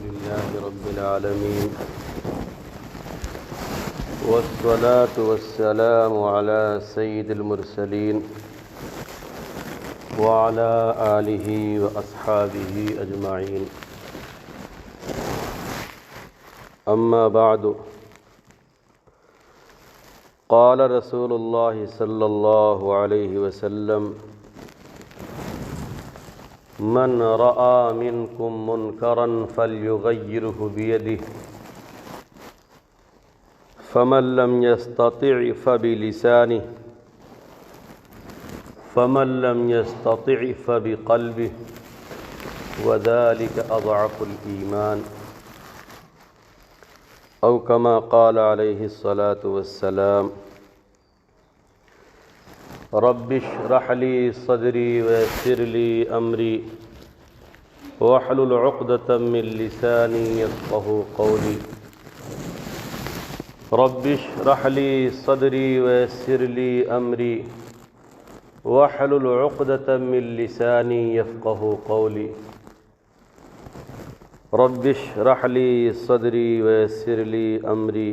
لله رب العالمين والصلاة والسلام على سيد المرسلين وعلى آله وأصحابه أجمعين أما بعد قال رسول الله صلى الله عليه وسلم من رأى منكم منكرا فليغيره بيده فمن لم يستطع فبلسانه فمن لم يستطع فبقلبه وذلك أضعف الإيمان أو كما قال عليه الصلاة والسلام رب اشرح لي صدري ويسر لي أمري واحلل عقدة من لساني يفقهوا قولي رب اشرح لي صدري ويسر لي أمري واحلل عقدة من لساني يفقهوا قولي رب اشرح لي صدري ويسر لي أمري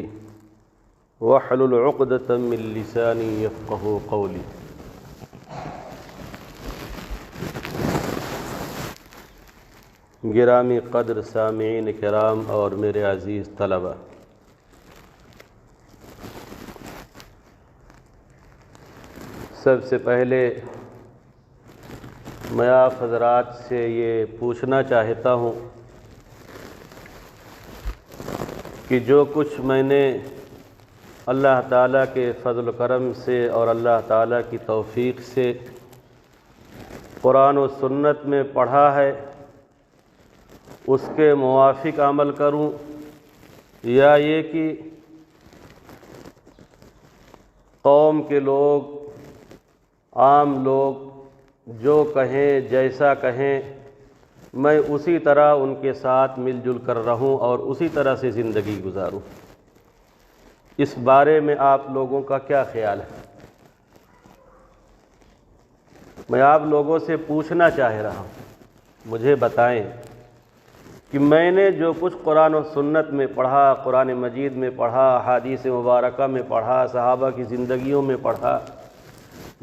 واحلل عقدة من لساني يفقهوا قولي گرامی قدر سامعین کرام اور میرے عزیز طلبہ، سب سے پہلے میں آپ حضرات سے یہ پوچھنا چاہتا ہوں کہ جو کچھ میں نے اللہ تعالیٰ کے فضل و کرم سے اور اللہ تعالیٰ کی توفیق سے قرآن و سنت میں پڑھا ہے اس کے موافق عمل کروں، یا یہ کہ قوم کے لوگ، عام لوگ جو کہیں، جیسا کہیں، میں اسی طرح ان کے ساتھ مل جل کر رہوں اور اسی طرح سے زندگی گزاروں۔ اس بارے میں آپ لوگوں کا کیا خیال ہے؟ میں آپ لوگوں سے پوچھنا چاہ رہا ہوں، مجھے بتائیں کہ میں نے جو کچھ قرآن و سنت میں پڑھا، قرآن مجید میں پڑھا، احادیث مبارکہ میں پڑھا، صحابہ کی زندگیوں میں پڑھا،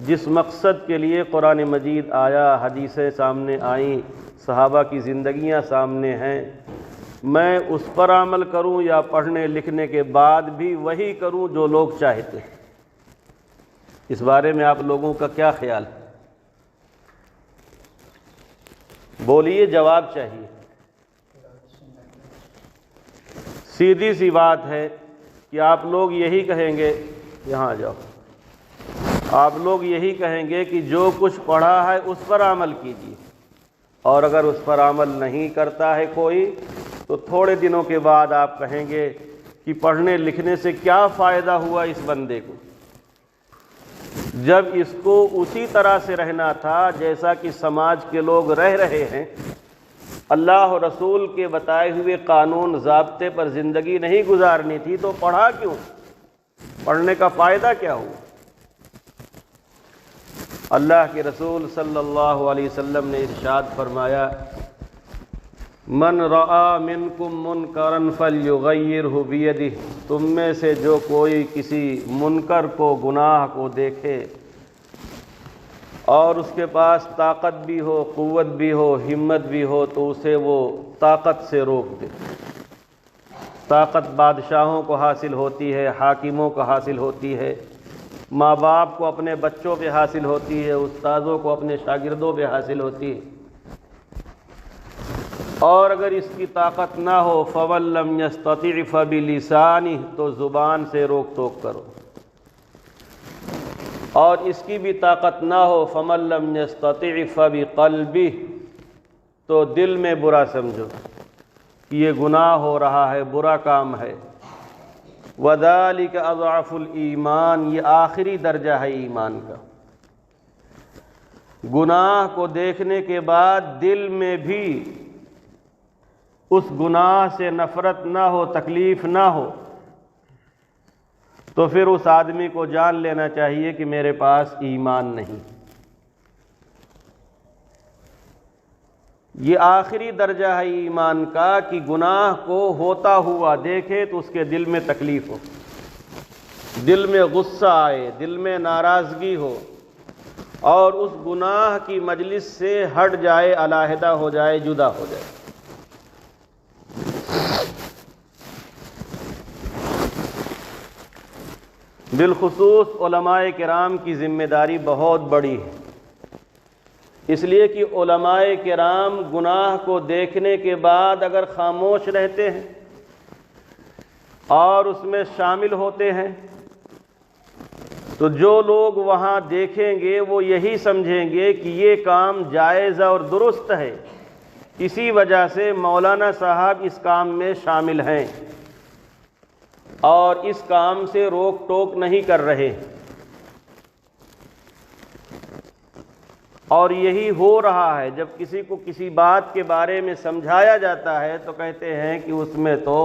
جس مقصد کے لیے قرآن مجید آیا، حدیثیں سامنے آئیں، صحابہ کی زندگیاں سامنے ہیں، میں اس پر عمل کروں یا پڑھنے لکھنے کے بعد بھی وہی کروں جو لوگ چاہتے ہیں؟ اس بارے میں آپ لوگوں کا کیا خیال ہے؟ بولیے، جواب چاہیے۔ سیدھی سی بات ہے کہ آپ لوگ یہی کہیں گے، یہاں آ جاؤ، آپ لوگ یہی کہیں گے کہ جو کچھ پڑھا ہے اس پر عمل کیجیے، اور اگر اس پر عمل نہیں کرتا ہے کوئی تو تھوڑے دنوں کے بعد آپ کہیں گے کہ پڑھنے لکھنے سے کیا فائدہ ہوا اس بندے کو، جب اس کو اسی طرح سے رہنا تھا جیسا کہ سماج کے لوگ رہ رہے ہیں، اللہ و رسول کے بتائے ہوئے قانون ضابطے پر زندگی نہیں گزارنی تھی تو پڑھا کیوں؟ پڑھنے کا فائدہ کیا ہوا؟ اللہ کے رسول صلی اللہ علیہ وسلم نے ارشاد فرمایا، من رأى منکم منکرا فلیغیرہ بیدہ، تم میں سے جو کوئی کسی منکر کو، گناہ کو دیکھے اور اس کے پاس طاقت بھی ہو، قوت بھی ہو، ہمت بھی ہو، تو اسے وہ طاقت سے روک دے۔ طاقت بادشاہوں کو حاصل ہوتی ہے، حاکموں کو حاصل ہوتی ہے، ماں باپ کو اپنے بچوں پہ حاصل ہوتی ہے، استاذوں کو اپنے شاگردوں پہ حاصل ہوتی ہے، اور اگر اس کی طاقت نہ ہو فَمَن لَّمْ يَسْتَطِعْ فَبِلِسَانِهِ، تو زبان سے روک ٹوک کرو، اور اس کی بھی طاقت نہ ہو فَمَن لَّمْ يَسْتَطِعْ فَبِقَلْبِهِ، تو دل میں برا سمجھو کہ یہ گناہ ہو رہا ہے، برا کام ہے۔ وَذَلِكَ أَضْعَفُ الْإِيمَانِ، یہ آخری درجہ ہے ایمان کا۔ گناہ کو دیکھنے کے بعد دل میں بھی اس گناہ سے نفرت نہ ہو، تکلیف نہ ہو، تو پھر اس آدمی کو جان لینا چاہیے کہ میرے پاس ایمان نہیں۔ یہ آخری درجہ ہے ایمان کا کہ گناہ کو ہوتا ہوا دیکھے تو اس کے دل میں تکلیف ہو، دل میں غصہ آئے، دل میں ناراضگی ہو، اور اس گناہ کی مجلس سے ہٹ جائے، علیحدہ ہو جائے، جدا ہو جائے۔ بالخصوص علماء کرام کی ذمہ داری بہت بڑی ہے، اس لیے کہ علماء کرام گناہ کو دیکھنے کے بعد اگر خاموش رہتے ہیں اور اس میں شامل ہوتے ہیں تو جو لوگ وہاں دیکھیں گے وہ یہی سمجھیں گے کہ یہ کام جائز اور درست ہے، اسی وجہ سے مولانا صاحب اس کام میں شامل ہیں اور اس کام سے روک ٹوک نہیں کر رہے۔ اور یہی ہو رہا ہے، جب کسی کو کسی بات کے بارے میں سمجھایا جاتا ہے تو کہتے ہیں کہ اس میں تو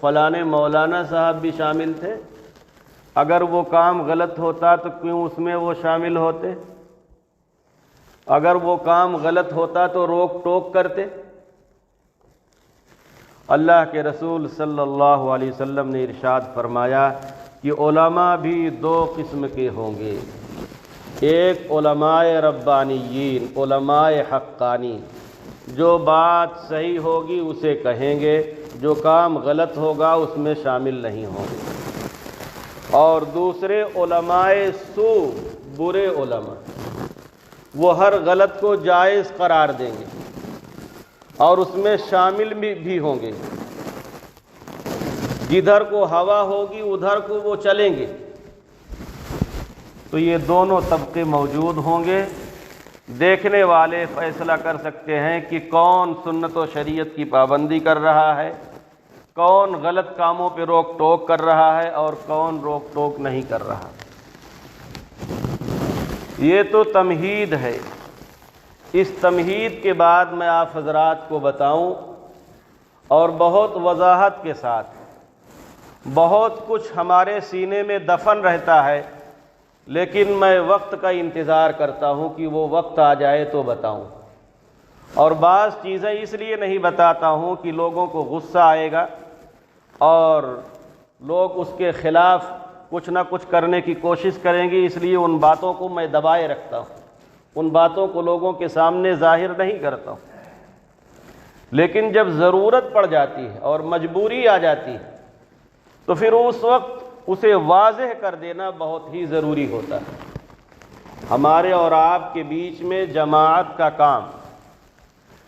فلاں مولانا صاحب بھی شامل تھے، اگر وہ کام غلط ہوتا تو کیوں اس میں وہ شامل ہوتے، اگر وہ کام غلط ہوتا تو روک ٹوک کرتے۔ اللہ کے رسول صلی اللہ علیہ وسلم نے ارشاد فرمایا کہ علماء بھی دو قسم کے ہوں گے، ایک علماء ربانیین، علماء حقانی، جو بات صحیح ہوگی اسے کہیں گے، جو کام غلط ہوگا اس میں شامل نہیں ہوں گے، اور دوسرے علماء سو، برے علماء، وہ ہر غلط کو جائز قرار دیں گے اور اس میں شامل بھی ہوں گے، جدھر کو ہوا ہوگی ادھر کو وہ چلیں گے۔ تو یہ دونوں طبقے موجود ہوں گے، دیکھنے والے فیصلہ کر سکتے ہیں کہ کون سنت و شریعت کی پابندی کر رہا ہے، کون غلط کاموں پہ روک ٹوک کر رہا ہے اور کون روک ٹوک نہیں کر رہا۔ یہ تو تمہید ہے۔ اس تمہید کے بعد میں آپ حضرات کو بتاؤں، اور بہت وضاحت کے ساتھ، بہت کچھ ہمارے سینے میں دفن رہتا ہے، لیکن میں وقت کا انتظار کرتا ہوں کہ وہ وقت آ جائے تو بتاؤں، اور بعض چیزیں اس لیے نہیں بتاتا ہوں کہ لوگوں کو غصہ آئے گا اور لوگ اس کے خلاف کچھ نہ کچھ کرنے کی کوشش کریں گے، اس لیے ان باتوں کو میں دبائے رکھتا ہوں، ان باتوں کو لوگوں کے سامنے ظاہر نہیں کرتا ہوں۔ لیکن جب ضرورت پڑ جاتی ہے اور مجبوری آ جاتی ہے تو پھر اس وقت اسے واضح کر دینا بہت ہی ضروری ہوتا ہے۔ ہمارے اور آپ کے بیچ میں جماعت کا کام،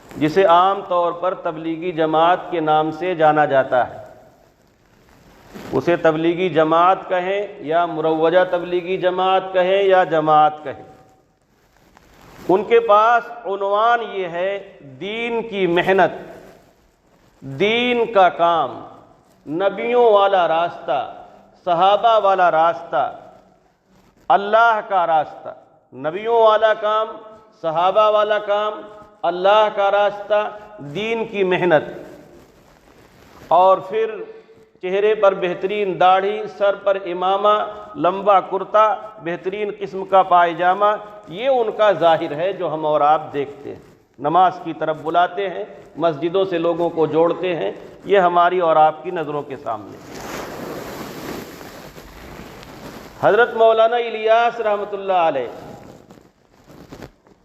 جسے عام طور پر تبلیغی جماعت کے نام سے جانا جاتا ہے، اسے تبلیغی جماعت کہیں یا مروجہ تبلیغی جماعت کہیں یا جماعت کہیں، ان کے پاس عنوان یہ ہے دین کی محنت، دین کا کام، نبیوں والا راستہ، صحابہ والا راستہ، اللہ کا راستہ، نبیوں والا کام، صحابہ والا کام، اللہ کا راستہ، دین کی محنت، اور پھر چہرے پر بہترین داڑھی، سر پر امامہ، لمبا کرتا، بہترین قسم کا پائجامہ، یہ ان کا ظاہر ہے جو ہم اور آپ دیکھتے ہیں۔ نماز کی طرف بلاتے ہیں، مسجدوں سے لوگوں کو جوڑتے ہیں، یہ ہماری اور آپ کی نظروں کے سامنے۔ حضرت مولانا الیاس رحمۃ اللہ علیہ،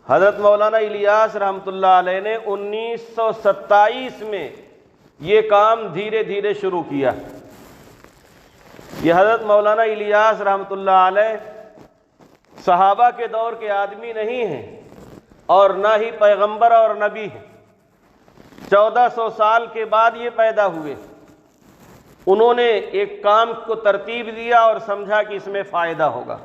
حضرت مولانا الیاس رحمۃ اللہ علیہ نے 1927 میں یہ کام دھیرے دھیرے شروع کیا۔ یہ حضرت مولانا الیاس رحمۃ اللہ علیہ صحابہ کے دور کے آدمی نہیں ہیں اور نہ ہی پیغمبر اور نبی ہیں، 1400 سال کے بعد یہ پیدا ہوئے۔ انہوں نے ایک کام کو ترتیب دیا اور سمجھا کہ اس میں فائدہ ہوگا۔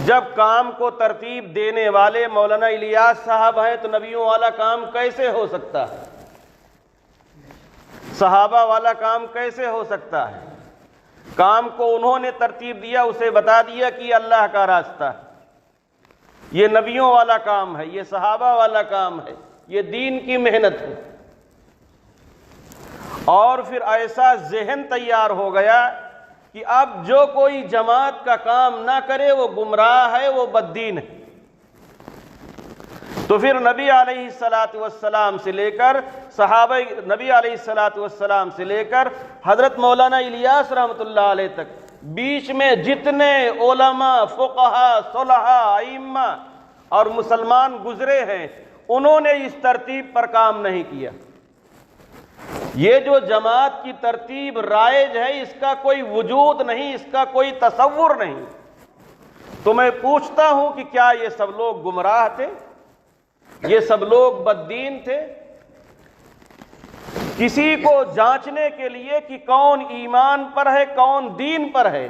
جب کام کو ترتیب دینے والے مولانا الیاس صاحب ہیں تو نبیوں والا کام کیسے ہو سکتا ہے؟ صحابہ والا کام کیسے ہو سکتا ہے؟ کام کو انہوں نے ترتیب دیا، اسے بتا دیا کہ یہ اللہ کا راستہ ہے، یہ نبیوں والا کام ہے، یہ صحابہ والا کام ہے، یہ دین کی محنت ہے۔ اور پھر ایسا ذہن تیار ہو گیا کہ اب جو کوئی جماعت کا کام نہ کرے وہ گمراہ ہے، وہ بددین ہے۔ تو پھر نبی علیہ الصلاۃ والسلام سے لے کر صحابہ نبی علیہ الصلاۃ والسلام سے لے کر حضرت مولانا الیاس رحمۃ اللہ علیہ تک بیچ میں جتنے علماء، فقہاء، صلحاء، ائمہ اور مسلمان گزرے ہیں، انہوں نے اس ترتیب پر کام نہیں کیا۔ یہ جو جماعت کی ترتیب رائج ہے، اس کا کوئی وجود نہیں، اس کا کوئی تصور نہیں۔ تو میں پوچھتا ہوں کہ کیا یہ سب لوگ گمراہ تھے؟ یہ سب لوگ بددین تھے؟ کسی کو جانچنے کے لیے کہ کون ایمان پر ہے، کون دین پر ہے،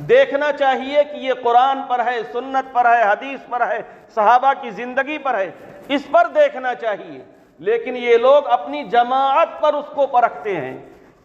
دیکھنا چاہیے کہ یہ قرآن پر ہے، سنت پر ہے، حدیث پر ہے، صحابہ کی زندگی پر ہے، اس پر دیکھنا چاہیے۔ لیکن یہ لوگ اپنی جماعت پر اس کو پرکھتے ہیں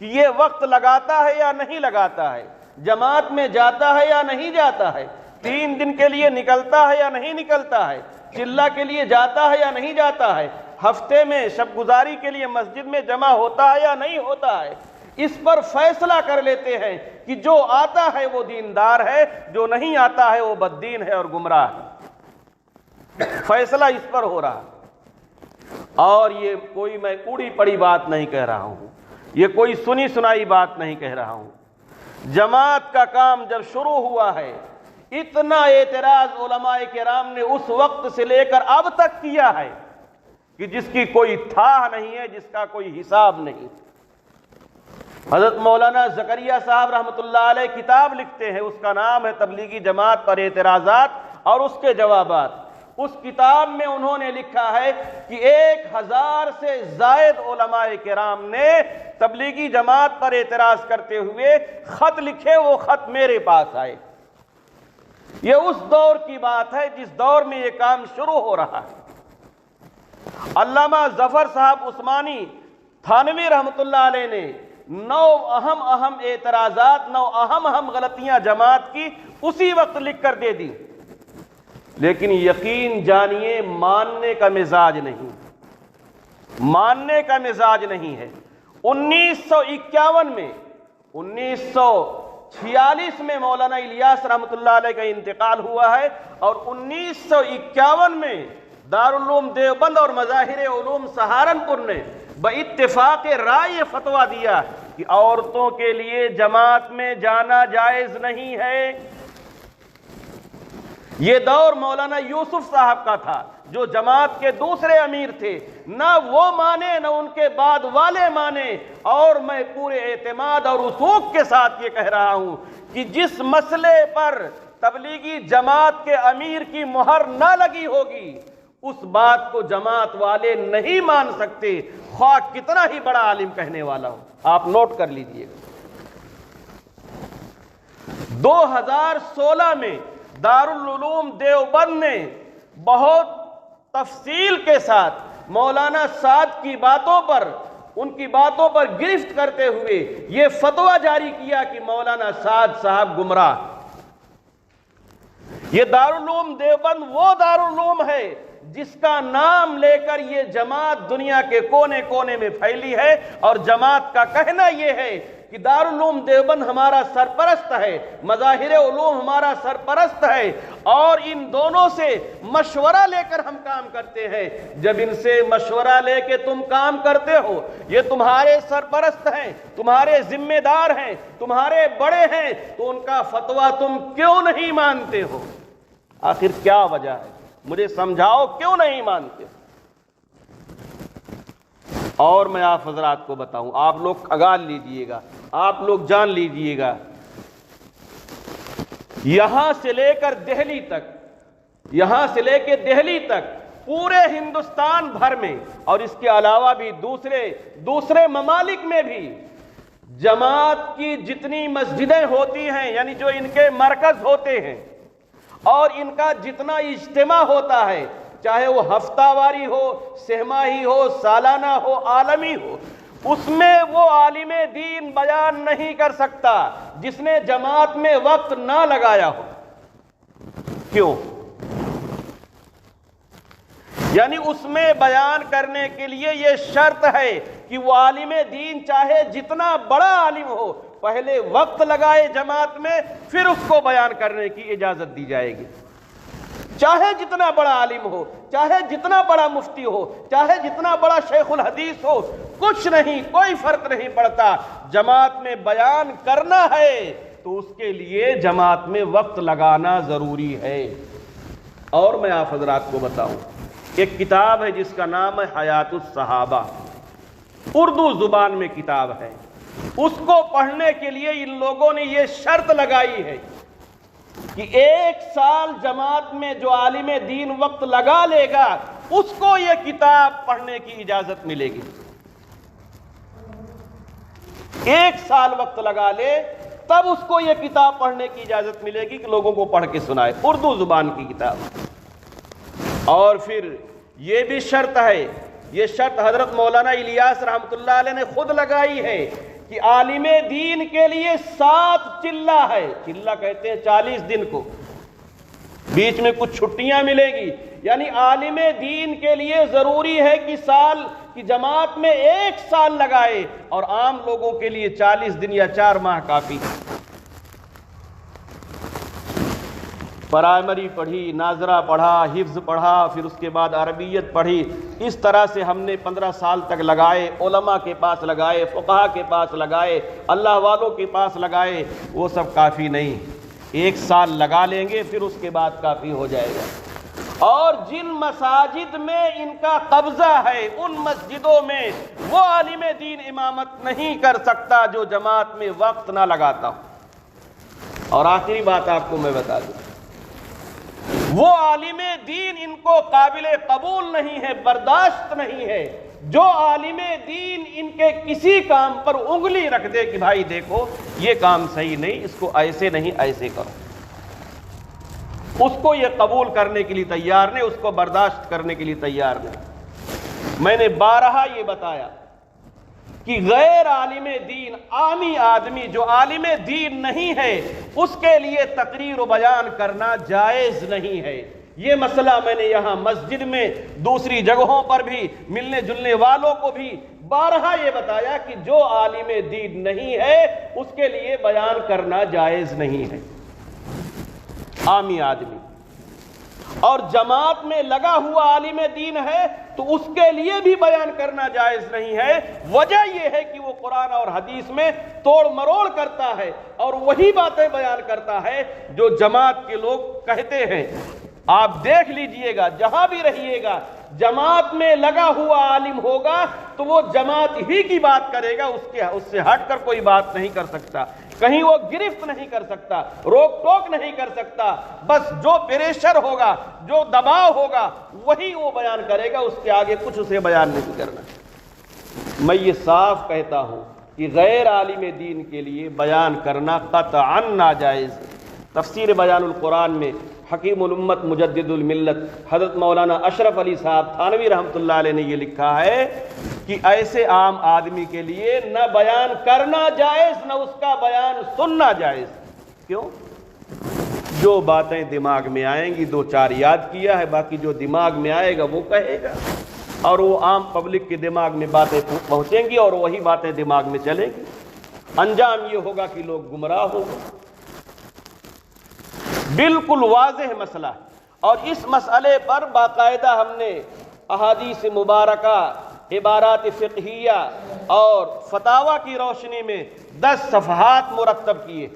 کہ یہ وقت لگاتا ہے یا نہیں لگاتا ہے، جماعت میں جاتا ہے یا نہیں جاتا ہے، 3 دن کے لیے نکلتا ہے یا نہیں نکلتا ہے، چلہ کے لیے جاتا ہے یا نہیں جاتا ہے، ہفتے میں شب گزاری کے لیے مسجد میں جمع ہوتا ہے یا نہیں ہوتا ہے۔ اس پر فیصلہ کر لیتے ہیں کہ جو آتا ہے وہ دیندار ہے، جو نہیں آتا ہے وہ بددین ہے اور گمراہ ہے۔ فیصلہ اس پر ہو رہا ہے۔ اور یہ کوئی میں اڑی پڑی بات نہیں کہہ رہا ہوں، یہ کوئی سنی سنائی بات نہیں کہہ رہا ہوں۔ جماعت کا کام جب شروع ہوا ہے، اتنا اعتراض علماء کرام نے اس وقت سے لے کر اب تک کیا ہے کہ جس کی کوئی تھا نہیں ہے، جس کا کوئی حساب نہیں۔ حضرت مولانا زکریا صاحب رحمۃ اللہ علیہ کتاب لکھتے ہیں، اس کا نام ہے تبلیغی جماعت پر اعتراضات اور اس کے جوابات۔ اس کتاب میں انہوں نے لکھا ہے کہ 1000 سے زائد علماء کرام نے تبلیغی جماعت پر اعتراض کرتے ہوئے خط لکھے، وہ خط میرے پاس آئے۔ یہ اس دور کی بات ہے جس دور میں یہ کام شروع ہو رہا ہے۔ علامہ ظفر صاحب عثمانی تھانوی رحمۃ اللہ علیہ نے 9 اہم اعتراضات، 9 اہم غلطیاں جماعت کی اسی وقت لکھ کر دے دی، لیکن یقین جانیے ماننے کا مزاج نہیں، ماننے کا مزاج نہیں ہے۔ 1951 میں 1946 میں مولانا الیاس رحمۃ اللہ علیہ کا انتقال ہوا ہے، اور 1951 میں دارالعلوم دیوبند اور مظاہر علوم سہارنپور نے باتفاق رائے یہ فتویٰ دیا کہ عورتوں کے لیے جماعت میں جانا جائز نہیں ہے۔ یہ دور مولانا یوسف صاحب کا تھا جو جماعت کے دوسرے امیر تھے، نہ وہ مانے نہ ان کے بعد والے مانے، اور میں پورے اعتماد اور وثوق کے ساتھ یہ کہہ رہا ہوں کہ جس مسئلے پر تبلیغی جماعت کے امیر کی مہر نہ لگی ہوگی اس بات کو جماعت والے نہیں مان سکتے، خواہ کتنا ہی بڑا عالم کہنے والا ہو۔ آپ نوٹ کر لیجئے گا۔ 2016 میں دارالعلوم دیوبند نے بہت تفصیل کے ساتھ مولانا سعد کی باتوں پر، ان کی باتوں پر گرفت کرتے ہوئے یہ فتویٰ جاری کیا کہ مولانا سعد صاحب گمراہ۔ یہ دارالعلوم دیوبند وہ دارالعلوم ہے جس کا نام لے کر یہ جماعت دنیا کے کونے کونے میں پھیلی ہے، اور جماعت کا کہنا یہ ہے کہ دارالعلوم دیوبند ہمارا سرپرست ہے، مظاہر علوم ہمارا سرپرست ہے، اور ان دونوں سے مشورہ لے کر ہم کام کرتے ہیں۔ جب ان سے مشورہ لے کے تم کام کرتے ہو، یہ تمہارے سرپرست ہیں، تمہارے ذمہ دار ہیں، تمہارے بڑے ہیں، تو ان کا فتویٰ تم کیوں نہیں مانتے ہو؟ آخر کیا وجہ ہے؟ مجھے سمجھاؤ کیوں نہیں مانتے؟ اور میں آپ حضرات کو بتاؤں، آپ لوگ اگال لیجئے گا، آپ لوگ جان لیجئے گا، یہاں سے لے کر دہلی تک، یہاں سے لے کے دہلی تک پورے ہندوستان بھر میں اور اس کے علاوہ بھی دوسرے ممالک میں بھی جماعت کی جتنی مسجدیں ہوتی ہیں، یعنی جو ان کے مرکز ہوتے ہیں، اور ان کا جتنا اجتماع ہوتا ہے، چاہے وہ ہفتہ واری ہو، سہ ماہی ہو، سالانہ ہو، عالمی ہو، اس میں وہ عالم دین بیان نہیں کر سکتا جس نے جماعت میں وقت نہ لگایا ہو۔ کیوں؟ یعنی اس میں بیان کرنے کے لیے یہ شرط ہے کہ وہ عالم دین چاہے جتنا بڑا عالم ہو، پہلے وقت لگائے جماعت میں، پھر اس کو بیان کرنے کی اجازت دی جائے گی۔ چاہے جتنا بڑا عالم ہو، چاہے جتنا بڑا مفتی ہو، چاہے جتنا بڑا شیخ الحدیث ہو، کچھ نہیں، کوئی فرق نہیں پڑتا۔ جماعت میں بیان کرنا ہے تو اس کے لیے جماعت میں وقت لگانا ضروری ہے۔ اور میں آپ حضرات کو بتاؤں، ایک کتاب ہے جس کا نام ہے حیات الصحابہ، اردو زبان میں کتاب ہے۔ اس کو پڑھنے کے لیے ان لوگوں نے یہ شرط لگائی ہے کہ 1 سال جماعت میں جو عالم دین وقت لگا لے گا اس کو یہ کتاب پڑھنے کی اجازت ملے گی۔ 1 سال وقت لگا لے تب اس کو یہ کتاب پڑھنے کی اجازت ملے گی کہ لوگوں کو پڑھ کے سنائے، اردو زبان کی کتاب۔ اور پھر یہ بھی شرط ہے، یہ شرط حضرت مولانا الیاس رحمۃ اللہ علیہ نے خود لگائی ہے کہ عالم دین کے لیے 7 چلہ ہے، چلہ کہتے ہیں 40 دن کو، بیچ میں کچھ چھٹیاں ملیں گی، یعنی عالم دین کے لیے ضروری ہے کہ سال کی جماعت میں 1 سال لگائے، اور عام لوگوں کے لیے 40 دن یا 4 ماہ کافی۔ پرائمری پڑھی، ناظرہ پڑھا، حفظ پڑھا، پھر اس کے بعد عربیت پڑھی، اس طرح سے ہم نے 15 سال تک لگائے، علماء کے پاس لگائے، فقہا کے پاس لگائے، اللہ والوں کے پاس لگائے، وہ سب کافی نہیں، 1 سال لگا لیں گے پھر اس کے بعد کافی ہو جائے گا۔ اور جن مساجد میں ان کا قبضہ ہے ان مسجدوں میں وہ عالم دین امامت نہیں کر سکتا جو جماعت میں وقت نہ لگاتا ہو۔ اور آخری بات آپ کو میں بتا دوں، وہ عالم دین ان کو قابل قبول نہیں ہے، برداشت نہیں ہے جو عالم دین ان کے کسی کام پر انگلی رکھ دے کہ بھائی دیکھو یہ کام صحیح نہیں، اس کو ایسے نہیں ایسے کرو، اس کو یہ قبول کرنے کے لیے تیار نہیں، اس کو برداشت کرنے کے لیے تیار نہیں۔ میں نے بارہا یہ بتایا کہ غیر عالم دین، عامی آدمی جو عالم دین نہیں ہے، اس کے لیے تقریر و بیان کرنا جائز نہیں ہے۔ یہ مسئلہ میں نے یہاں مسجد میں، دوسری جگہوں پر بھی، ملنے جلنے والوں کو بھی بارہا یہ بتایا کہ جو عالم دین نہیں ہے اس کے لیے بیان کرنا جائز نہیں ہے، عامی آدمی۔ اور جماعت میں لگا ہوا عالم دین ہے تو اس کے لیے بھی بیان کرنا جائز نہیں ہے۔ وجہ یہ ہے کہ وہ قرآن اور حدیث میں توڑ مروڑ کرتا ہے اور وہی باتیں بیان کرتا ہے جو جماعت کے لوگ کہتے ہیں۔ آپ دیکھ لیجئے گا، جہاں بھی رہیے گا، جماعت میں لگا ہوا عالم ہوگا تو وہ جماعت ہی کی بات کرے گا، اس سے ہٹ کر کوئی بات نہیں کر سکتا، کہیں وہ گرفت نہیں کر سکتا، روک ٹوک نہیں کر سکتا، بس جو پریشر ہوگا، جو دباؤ ہوگا وہی وہ بیان کرے گا، اس کے آگے کچھ اسے بیان نہیں کرنا۔ میں یہ صاف کہتا ہوں کہ غیر عالم دین کے لیے بیان کرنا قطعاً ناجائز۔ تفسیر بیان القرآن میں حکیم الامت مجدد الملت حضرت مولانا اشرف علی صاحب تھانوی رحمۃ اللہ علیہ نے یہ لکھا ہے کہ ایسے عام آدمی کے لیے نہ بیان کرنا جائز نہ اس کا بیان سننا جائز۔ کیوں؟ جو باتیں دماغ میں آئیں گی 2-4 یاد کیا ہے، باقی جو دماغ میں آئے گا وہ کہے گا، اور وہ عام پبلک کے دماغ میں باتیں پہنچیں گی اور وہی باتیں دماغ میں چلیں گی، انجام یہ ہوگا کہ لوگ گمراہ ہوں گے۔ بالکل واضح مسئلہ ہے، اور اس مسئلے پر باقاعدہ ہم نے احادیث مبارکہ، عبارات فقہیہ اور فتاوی کی روشنی میں 10 صفحات مرتب کیے۔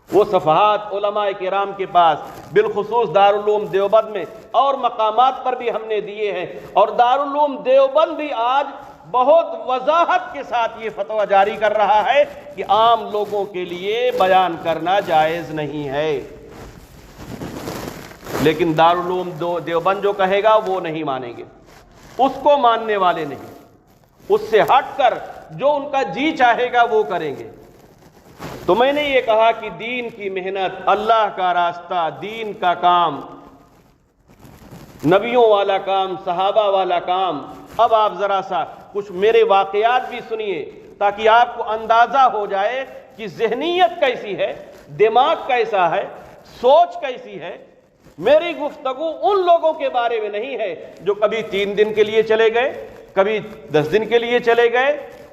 وہ صفحات علماء کرام کے پاس، بالخصوص دارالعلوم دیوبند میں اور مقامات پر بھی ہم نے دیے ہیں، اور دارالعلوم دیوبند بھی آج بہت وضاحت کے ساتھ یہ فتویٰ جاری کر رہا ہے کہ عام لوگوں کے لیے بیان کرنا جائز نہیں ہے۔ لیکن دارالعلوم دیوبند جو کہے گا وہ نہیں مانیں گے، اس کو ماننے والے نہیں، اس سے ہٹ کر جو ان کا جی چاہے گا وہ کریں گے۔ تو میں نے یہ کہا کہ دین کی محنت، اللہ کا راستہ، دین کا کام، نبیوں والا کام، صحابہ والا کام۔ اب آپ ذرا سا کچھ میرے واقعات بھی سنیے تاکہ آپ کو اندازہ ہو جائے کہ ذہنیت کیسی ہے، دماغ کیسا ہے، سوچ کیسی ہے۔ میری گفتگو ان لوگوں کے بارے میں نہیں ہے جو کبھی 3 دن کے لیے چلے گئے، کبھی 10 دن کے لیے چلے گئے،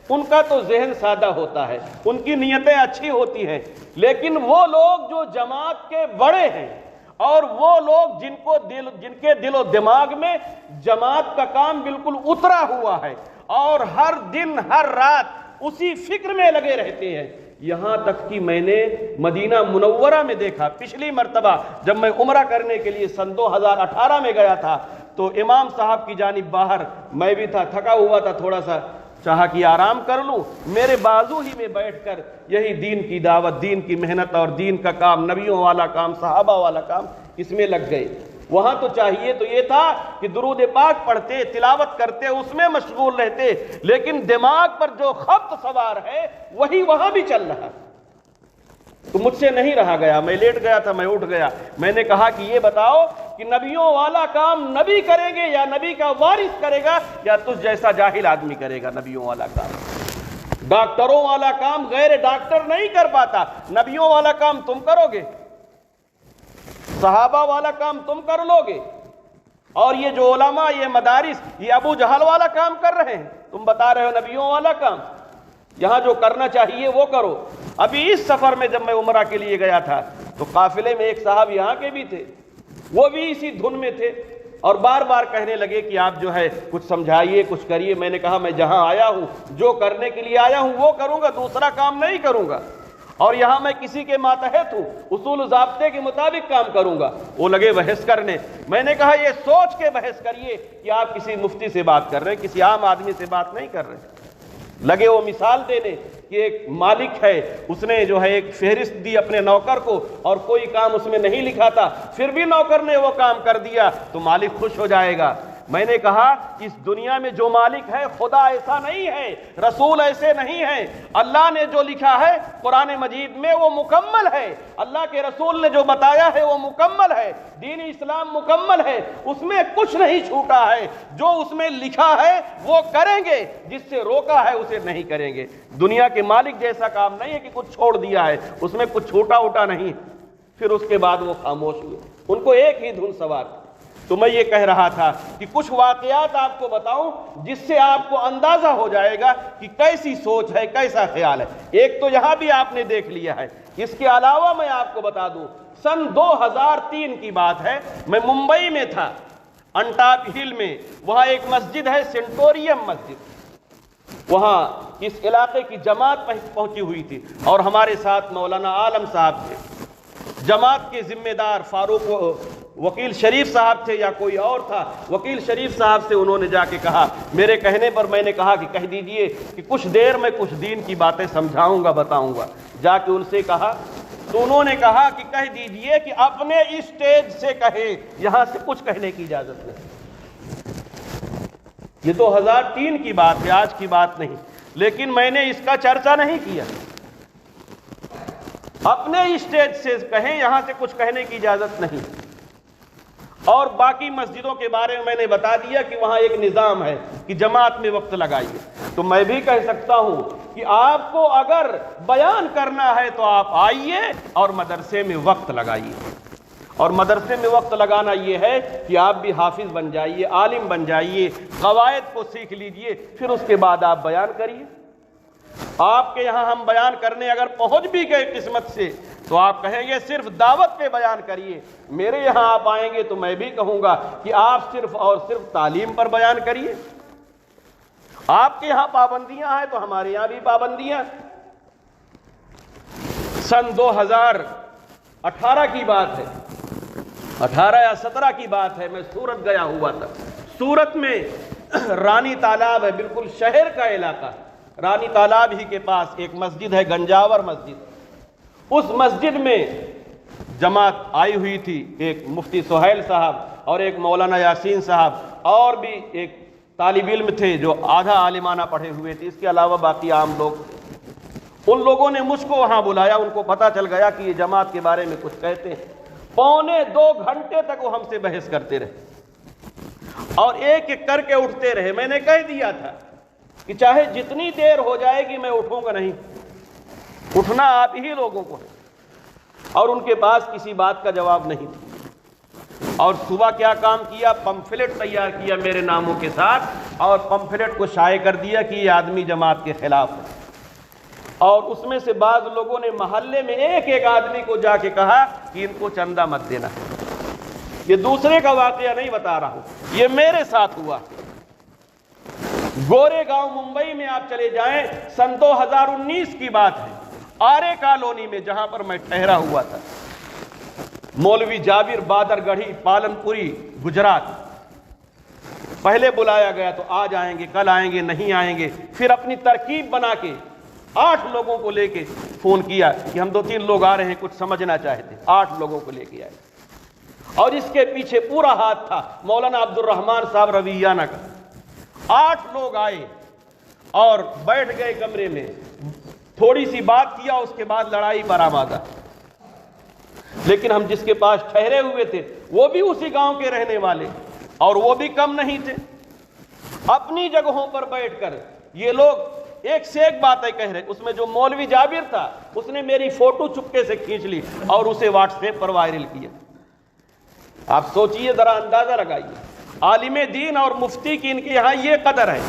ان کا تو ذہن سادہ ہوتا ہے، ان کی نیتیں اچھی ہوتی ہیں، لیکن وہ لوگ جو جماعت کے بڑے ہیں اور وہ لوگ جن کے دل و دماغ میں جماعت کا کام بالکل اترا ہوا ہے اور ہر دن ہر رات اسی فکر میں لگے رہتے ہیں. یہاں تک کہ میں نے مدینہ منورہ میں دیکھا، پچھلی مرتبہ جب میں عمرہ کرنے کے لیے سن 2018 میں گیا تھا تو امام صاحب کی جانب باہر میں بھی تھا، تھکا ہوا تھا، تھوڑا سا چاہا کہ آرام کر لوں. میرے بازو ہی میں بیٹھ کر یہی دین کی دعوت، دین کی محنت اور دین کا کام، نبیوں والا کام، صحابہ والا کام، اس میں لگ گئے. وہاں تو چاہیے تو یہ تھا کہ درود پاک پڑھتے، تلاوت کرتے، اس میں مشغول رہتے، لیکن دماغ پر جو خبط سوار ہے وہی وہاں بھی چل رہا. تو مجھ سے نہیں رہا گیا، میں لیٹ گیا تھا، میں اٹھ گیا. میں نے کہا کہ یہ بتاؤ کہ نبیوں والا کام نبی کریں گے یا نبی کا وارث کرے گا یا تجھ جیسا جاہل آدمی کرے گا نبیوں والا کام؟ ڈاکٹروں والا کام غیر ڈاکٹر نہیں کر پاتا، نبیوں والا کام تم کرو گے، صحابہ والا کام تم کر لو گے. اور یہ جو علماء، یہ مدارس، یہ ابو جہل والا کام کر رہے ہیں، تم بتا رہے ہو نبیوں والا کام. یہاں جو کرنا چاہیے وہ کرو. ابھی اس سفر میں جب میں عمرہ کے لیے گیا تھا تو قافلے میں ایک صاحب یہاں کے بھی تھے، وہ بھی اسی دھن میں تھے اور بار بار کہنے لگے کہ آپ جو ہے کچھ سمجھائیے، کچھ کریے. میں نے کہا میں جہاں آیا ہوں، جو کرنے کے لیے آیا ہوں وہ کروں گا، دوسرا کام نہیں کروں گا. اور یہاں میں کسی کے ماتحت ہوں، اصول و ضابطے کے مطابق کام کروں گا. وہ لگے بحث کرنے. میں نے کہا یہ سوچ کے بحث کریے کہ آپ کسی مفتی سے بات کر رہے ہیں، کسی عام آدمی سے بات نہیں کر رہے. لگے وہ مثال دینے کہ ایک مالک ہے، اس نے جو ہے ایک فہرست دی اپنے نوکر کو اور کوئی کام اس میں نہیں لکھا تھا، پھر بھی نوکر نے وہ کام کر دیا تو مالک خوش ہو جائے گا. میں نے کہا اس دنیا میں جو مالک ہے خدا ایسا نہیں ہے، رسول ایسے نہیں ہے. اللہ نے جو لکھا ہے قرآن مجید میں وہ مکمل ہے، اللہ کے رسول نے جو بتایا ہے وہ مکمل ہے، دین اسلام مکمل ہے، اس میں کچھ نہیں چھوٹا ہے. جو اس میں لکھا ہے وہ کریں گے، جس سے روکا ہے اسے نہیں کریں گے. دنیا کے مالک جیسا کام نہیں ہے کہ کچھ چھوڑ دیا ہے، اس میں کچھ چھوٹا اوٹا نہیں. پھر اس کے بعد وہ خاموش ہوئے، ان کو ایک ہی دھن سوار. تو میں یہ کہہ رہا تھا کہ کچھ واقعات آپ کو بتاؤں جس سے آپ کو اندازہ ہو جائے گا کہ کیسی سوچ ہے، کیسا خیال ہے. ایک تو یہاں بھی آپ نے دیکھ لیا ہے، اس کے علاوہ میں آپ کو بتا دوں سن 2003 کی بات ہے، میں ممبئی میں تھا، انٹاپ ہل میں. وہاں ایک مسجد ہے سینٹوریم مسجد، وہاں اس علاقے کی جماعت پہنچی ہوئی تھی اور ہمارے ساتھ مولانا عالم صاحب تھے. جماعت کے ذمہ دار فاروق وکیل شریف صاحب تھے یا کوئی اور تھا. وکیل شریف صاحب سے انہوں نے جا کے کہا، میرے کہنے پر میں نے کہا کہ کہہ دیجئے کہ کچھ دیر میں کچھ دین کی باتیں سمجھاؤں گا، بتاؤں گا. جا کے ان سے کہا تو انہوں نے کہا کہ کہہ دیجئے کہ اپنے اسٹیج سے کہیں، یہاں سے کچھ کہنے کی اجازت نہیں. یہ 2003 کی بات ہے، آج کی بات نہیں، لیکن میں نے اس کا چرچا نہیں کیا. اپنے اسٹیج سے کہیں، یہاں سے کچھ کہنے کی اجازت نہیں. اور باقی مسجدوں کے بارے میں نے بتا دیا کہ وہاں ایک نظام ہے کہ جماعت میں وقت لگائیے. تو میں بھی کہہ سکتا ہوں کہ آپ کو اگر بیان کرنا ہے تو آپ آئیے اور مدرسے میں وقت لگائیے. اور مدرسے میں وقت لگانا یہ ہے کہ آپ بھی حافظ بن جائیے، عالم بن جائیے، قواعد کو سیکھ لیجئے، پھر اس کے بعد آپ بیان کریے. آپ کے یہاں ہم بیان کرنے اگر پہنچ بھی گئے قسمت سے تو آپ کہیں گے صرف دعوت پہ بیان کریے. میرے یہاں آپ آئیں گے تو میں بھی کہوں گا کہ آپ صرف اور صرف تعلیم پر بیان کریے. آپ کے یہاں پابندیاں ہیں تو ہمارے یہاں بھی پابندیاں. سن 2018 کی بات ہے، 18 یا 17 کی بات ہے، میں سورت گیا ہوا تھا. سورت میں رانی تالاب ہے، بالکل شہر کا علاقہ. رانی تالاب ہی کے پاس ایک مسجد ہے، گنجاور مسجد. اس مسجد میں جماعت آئی ہوئی تھی، ایک مفتی سہیل صاحب اور ایک مولانا یاسین صاحب اور بھی ایک طالب علم تھے جو آدھا عالمانہ پڑھے ہوئے تھے، اس کے علاوہ باقی عام لوگ. ان لوگوں نے مجھ کو وہاں بلایا، ان کو پتہ چل گیا کہ یہ جماعت کے بارے میں کچھ کہتے ہیں. 1.25 گھنٹے تک وہ ہم سے بحث کرتے رہے اور ایک ایک کر کے اٹھتے رہے. میں نے کہہ دیا تھا کہ چاہے جتنی دیر ہو جائے گی میں اٹھوں گا نہیں، اٹھنا آپ ہی لوگوں کو ہے. اور ان کے پاس کسی بات کا جواب نہیں. اور صبح کیا کام کیا، پمفلٹ تیار کیا میرے ناموں کے ساتھ اور پمفلٹ کو شائع کر دیا کہ یہ آدمی جماعت کے خلاف ہے. اور اس میں سے بعض لوگوں نے محلے میں ایک ایک آدمی کو جا کے کہا کہ ان کو چندہ مت دینا. یہ دوسرے کا واقعہ نہیں بتا رہا ہوں، یہ میرے ساتھ ہوا۔ گورے گاؤں ممبئی میں آپ چلے جائیں، سن 2019 کی بات ہے، آرے کالونی میں جہاں پر میں ٹھہرا ہوا تھا، مولوی جابر بادر گڑھی پالن پوری گجرات، پہلے بلایا گیا تو آج آئیں گے، کل آئیں گے، نہیں آئیں گے، پھر اپنی ترکیب بنا کے 8 لوگوں کو لے کے فون کیا کہ ہم 2-3 لوگ آ رہے ہیں، کچھ سمجھنا چاہتے، 8 لوگوں کو لے کے آئے، اور اس کے پیچھے پورا ہاتھ تھا مولانا عبد الرحمان صاحب رویانہ کا۔ 8 لوگ آئے اور بیٹھ گئے کمرے میں، تھوڑی سی بات کیا، اس کے بعد لڑائی برآمدہ۔ لیکن ہم جس کے پاس ٹھہرے ہوئے تھے وہ بھی اسی گاؤں کے رہنے والے، اور وہ بھی کم نہیں تھے۔ اپنی جگہوں پر بیٹھ کر یہ لوگ ایک سے ایک باتیں کہہ رہے۔ اس میں جو مولوی جابر تھا اس نے میری فوٹو چپکے سے کھینچ لی اور اسے واٹس ایپ پر وائرل کیا۔ آپ سوچئے، ذرا اندازہ لگائیے، عالم دین اور مفتی کی ان کے یہاں یہ قدر ہے،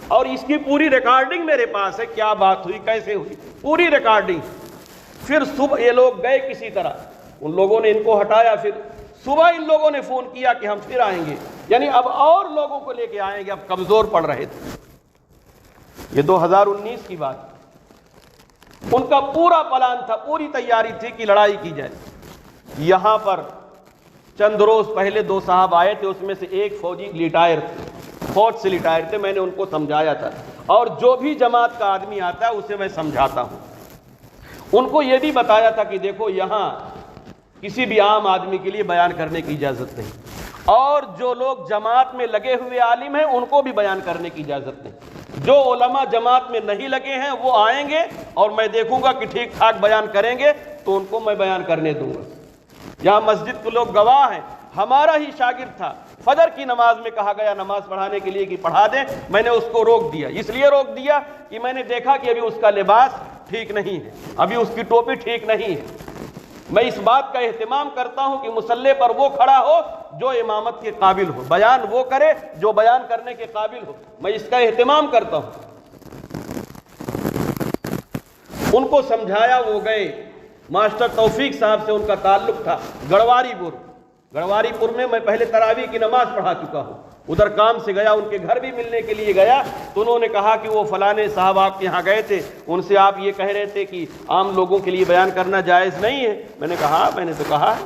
اور اس کی پوری ریکارڈنگ میرے پاس ہے، کیا بات ہوئی، کیسے ہوئی، پوری ریکارڈنگ۔ پھر صبح یہ لوگ گئے کسی طرح، ان لوگوں نے ان کو ہٹایا، پھر صبح ان لوگوں نے فون کیا کہ ہم پھر آئیں گے، یعنی اب اور لوگوں کو لے کے آئیں گے، اب کمزور پڑ رہے تھے۔ یہ 2019 کی بات، ان کا پورا پلان تھا، پوری تیاری تھی کہ لڑائی کی جائے۔ یہاں پر چند روز پہلے 2 صاحب آئے تھے، اس میں سے ایک فوجی ریٹائر تھے، فوج سے ریٹائر تھے، میں نے ان کو سمجھایا تھا، اور جو بھی جماعت کا آدمی آتا ہے اسے میں سمجھاتا ہوں۔ ان کو یہ بھی بتایا تھا کہ دیکھو، یہاں کسی بھی عام آدمی کے لیے بیان کرنے کی اجازت نہیں، اور جو لوگ جماعت میں لگے ہوئے عالم ہیں ان کو بھی بیان کرنے کی اجازت نہیں۔ جو علماء جماعت میں نہیں لگے ہیں وہ آئیں گے اور میں دیکھوں گا کہ ٹھیک ٹھاک بیان کریں گے تو ان کو میں بیان کرنے دوں گا۔ یہاں مسجد کے لوگ گواہ ہیں، ہمارا ہی شاگرد تھا، فجر کی نماز میں کہا گیا نماز پڑھانے کے لیے کہ پڑھا دیں، میں نے اس کو روک دیا۔ اس لیے روک دیا کہ میں نے دیکھا کہ ابھی اس کا لباس ٹھیک نہیں ہے، ابھی اس کی ٹوپی ٹھیک نہیں ہے۔ میں اس بات کا اہتمام کرتا ہوں کہ مصلی پر وہ کھڑا ہو جو امامت کے قابل ہو، بیان وہ کرے جو بیان کرنے کے قابل ہو، میں اس کا اہتمام کرتا ہوں۔ ان کو سمجھایا، وہ گئے۔ ماسٹر توفیق صاحب سے ان کا تعلق تھا گڑواری پور میں میں پہلے تراویح کی نماز پڑھا چکا ہوں، ادھر کام سے گیا، ان کے گھر بھی ملنے کے لیے گیا تو انہوں نے کہا کہ وہ فلانے صاحب آپ کے یہاں گئے تھے، ان سے آپ یہ کہہ رہے تھے کہ عام لوگوں کے لیے بیان کرنا جائز نہیں ہے۔ میں نے کہا میں نے تو کہا ہے،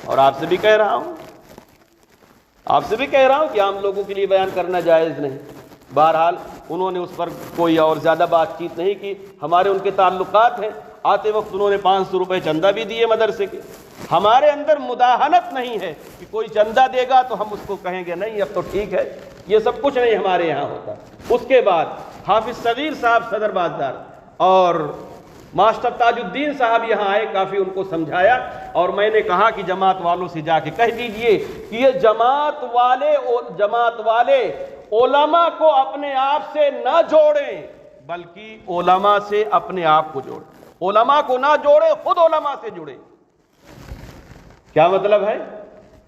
اور آپ سے بھی کہہ رہا ہوں کہ عام لوگوں کے لیے بیان کرنا جائز نہیں۔ بہرحال انہوں نے اس پر کوئی اور زیادہ بات چیت نہیں کی، ہمارے ان کے تعلقات ہیں۔ آتے وقت انہوں نے 500 روپے چندہ بھی دیے مدرسے کے۔ ہمارے اندر مداہنت نہیں ہے کہ کوئی چندہ دے گا تو ہم اس کو کہیں گے نہیں اب تو ٹھیک ہے، یہ سب کچھ نہیں ہمارے یہاں ہوتا۔ اس کے بعد حافظ صغیر صاحب صدر بازدار اور ماسٹر تاج الدین صاحب یہاں آئے، کافی ان کو سمجھایا، اور میں نے کہا کہ جماعت والوں سے جا کے کہہ دیجئے کہ یہ جماعت والے علماء کو اپنے آپ سے نہ جوڑیں بلکہ علماء سے اپنے آپ کو جوڑیں، علماء کو نہ جوڑیں، خود علماء سے جڑیں۔ کیا مطلب ہے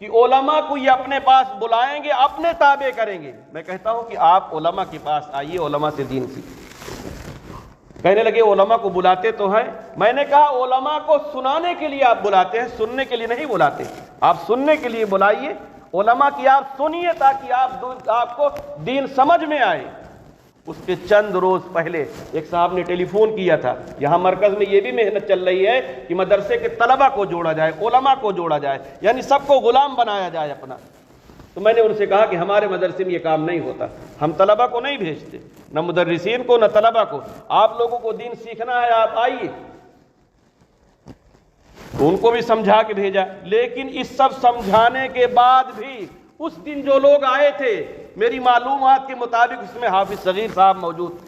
کہ علماء کو یہ اپنے پاس بلائیں گے، اپنے تابع کریں گے۔ میں کہتا ہوں کہ آپ علماء کے پاس آئیے، علماء سے دین سیکھیں۔ کہنے لگے علماء کو بلاتے تو ہیں، میں نے کہا علماء کو سنانے کے لیے آپ بلاتے ہیں، سننے کے لیے نہیں بلاتے۔ آپ سننے کے لیے بلائیے، علماء کی آپ سنیے تاکہ آپ کو دین سمجھ میں آئے۔ اس کے چند روز پہلے ایک صاحب نے ٹیلی فون کیا تھا، یہاں مرکز میں یہ بھی محنت چل رہی ہے کہ مدرسے کے طلبہ کو جوڑا جائے، علماء کو جوڑا جائے، یعنی سب کو غلام بنایا جائے اپنا۔ تو میں نے ان سے کہا کہ ہمارے مدرسے میں یہ کام نہیں ہوتا، ہم طلبہ کو نہیں بھیجتے، نہ مدرسین کو نہ طلبہ کو۔ آپ لوگوں کو دین سیکھنا ہے، آپ آئیے۔ تو ان کو بھی سمجھا کے بھیجا، لیکن اس سب سمجھانے کے بعد بھی اس دن جو لوگ آئے تھے میری معلومات کے مطابق اس میں حافظ صغیر صاحب موجود تھے۔